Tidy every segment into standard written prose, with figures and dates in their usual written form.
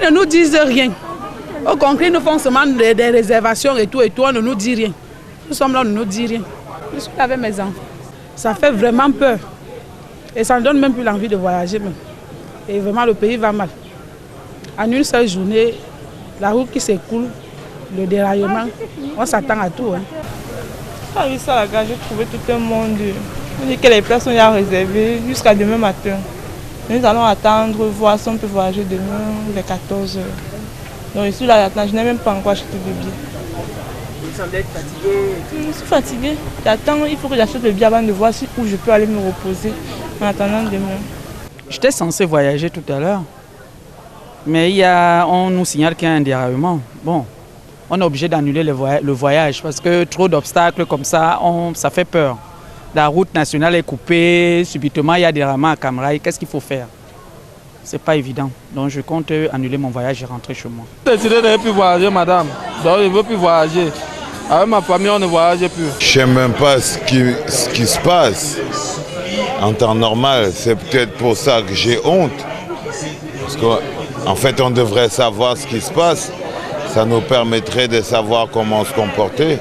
ne nous disent rien. Au concret, nous font seulement des réservations et tout, on ne nous dit rien. Nous sommes là, on ne nous dit rien. Je suis avec mes enfants. Ça fait vraiment peur. Et ça ne donne même plus l'envie de voyager. Même. Et vraiment, le pays va mal. En une seule journée, la route qui s'écoule, le déraillement, on s'attend à tout. Hein. Quand j'ai vu ça à la gare, j'ai trouvé tout un monde. On dit que les places sont déjà réservées jusqu'à demain matin. Nous allons attendre, voir si on peut voyager demain vers 14 h. Donc je suis là, je n'ai même pas encore acheté de billets. Vous semblez être fatigué? Je suis fatiguée. J'attends, il faut que j'achète le billet avant de voir où je peux aller me reposer en attendant demain. J'étais censé voyager tout à l'heure, mais on nous signale qu'il y a un déraillement. Bon, on est obligé d'annuler le voyage parce que trop d'obstacles comme ça, ça fait peur. La route nationale est coupée, subitement il y a des déraillement à Cam Rai. Qu'est-ce qu'il faut faire? C'est pas évident. Donc je compte annuler mon voyage et rentrer chez moi. J'ai décidé de ne plus voyager, madame. Donc je ne veux plus voyager. Avec ma famille, on ne voyage plus. Je ne sais même pas ce qui se passe. En temps normal, c'est peut-être pour ça que j'ai honte. Parce qu'en fait, on devrait savoir ce qui se passe. Ça nous permettrait de savoir comment se comporter.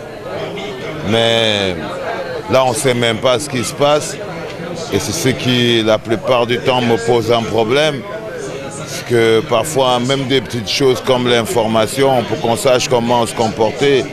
Mais là, on ne sait même pas ce qui se passe. Et c'est ce qui, la plupart du temps, me pose un problème. Parce que parfois, même des petites choses comme l'information, pour qu'on sache comment se comporter,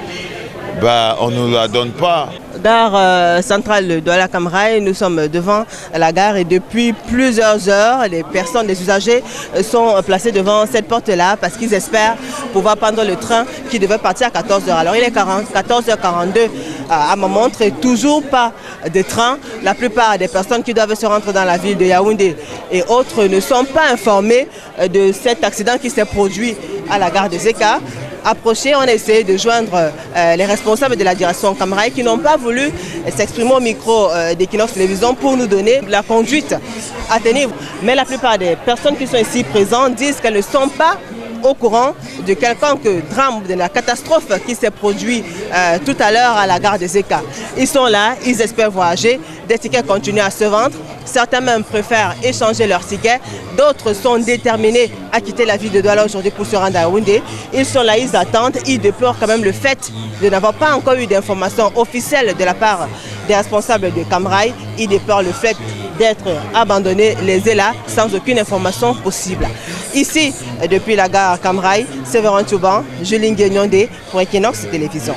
on ne nous la donne pas. Gare centrale de Douala Cam Rai, nous sommes devant la gare et depuis plusieurs heures, les personnes, les usagers sont placés devant cette porte-là parce qu'ils espèrent pouvoir prendre le train qui devait partir à 14 h. Alors il est 14h42 à ma montre et toujours pas de train. La plupart des personnes qui doivent se rendre dans la ville de Yaoundé et autres ne sont pas informées de cet accident qui s'est produit à la gare de Zeka. Approché, on a essayé de joindre les responsables de la direction Cam Rai qui n'ont pas voulu s'exprimer au micro d'Equinox Télévision pour nous donner la conduite à tenir. Mais la plupart des personnes qui sont ici présentes disent qu'elles ne sont pas au courant de quelconque drame, de la catastrophe qui s'est produite tout à l'heure à la gare de Zeka. Ils sont là, ils espèrent voyager, des tickets continuent à se vendre. Certains même préfèrent échanger leurs tickets, d'autres sont déterminés à quitter la ville de Douala aujourd'hui pour se rendre à Yaoundé. Ils sont là, ils attendent, ils déplorent quand même le fait de n'avoir pas encore eu d'informations officielles de la part des responsables de Cam Rai. Ils déplorent le fait d'être abandonnés les là sans aucune information possible. Ici, depuis la gare Cam Rai, Séverin Touban, Julie Guéniondé pour Equinox Télévision.